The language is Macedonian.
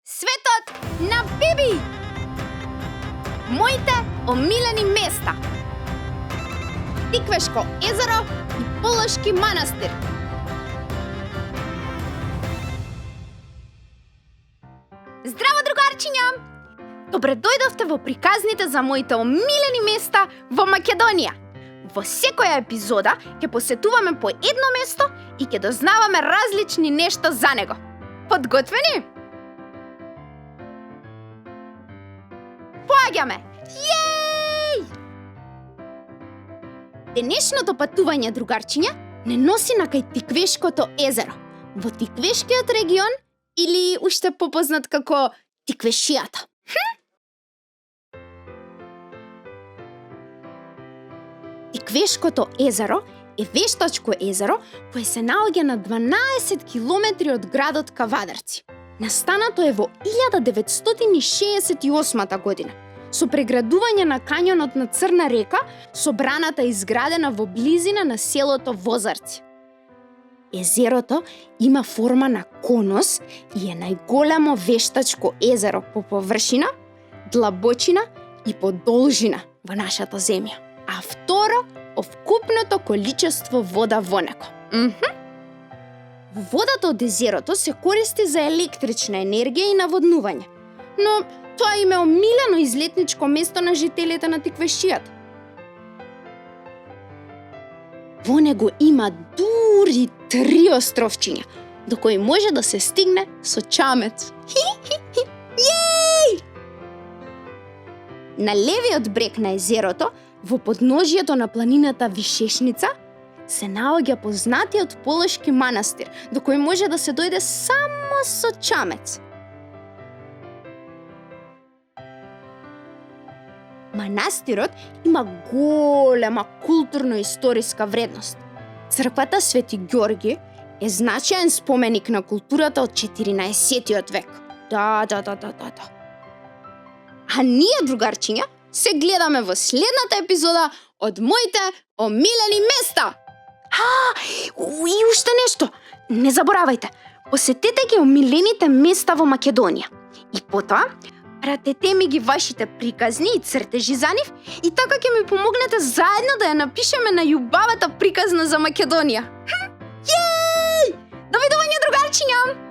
Светот на Биби! Моите омилени места. Тиквешко езеро и Полошки манастир. Здраво, другарчиња! Добре дојдовте во приказните за моите омилени места во Македонија. Во секоја епизода ќе посетуваме по едно место и ќе дознаваме различни нешта за него. Подготвени? Поаѓаме! Јеј! Денешното патување, другарчиња, не носи на кај Тиквешкото езеро, во Тиквешкиот регион или уште попознат како Тиквешијата. Тиквешкото езеро е вештачко езеро кое се наоѓа на 12 километри од градот Кавадарци. Настанато е во 1968 година, со преградување на кањонот на Црна река, со браната изградена во близина на селото Возарци. Езерото има форма на конус и е најголемо вештачко езеро по површина, длабочина и по должина во нашата земја, а второ, вкупното количество вода во него. Водата од езерото се користи за електрична енергија и наводнување, но тоа им е омилено излетничко место на жителите на Тиквешијата. Во него има дури 3 островчиња, до кои може да се стигне со чамец. Јеј! На левиот брег на езерото, во подножјето на планината Вишешница, се наоѓа познатиот Полошки манастир, до кој може да се дојде само со чамец. Манастирот има голема културно-историска вредност. Црквата Свети Ѓорги е значаен споменик на културата од 14 век. Да. А ние, другарчиња, се гледаме во следната епизода од моите омилени места. И уште нешто, не заборавајте, посетете ги омилените места во Македонија. И потоа, пратете ми ги вашите приказни и цртежи за нив и така ќе ми помогнете заедно да ја напишеме на љубавата приказна за Македонија. Јеј! Довидување, другарчиња!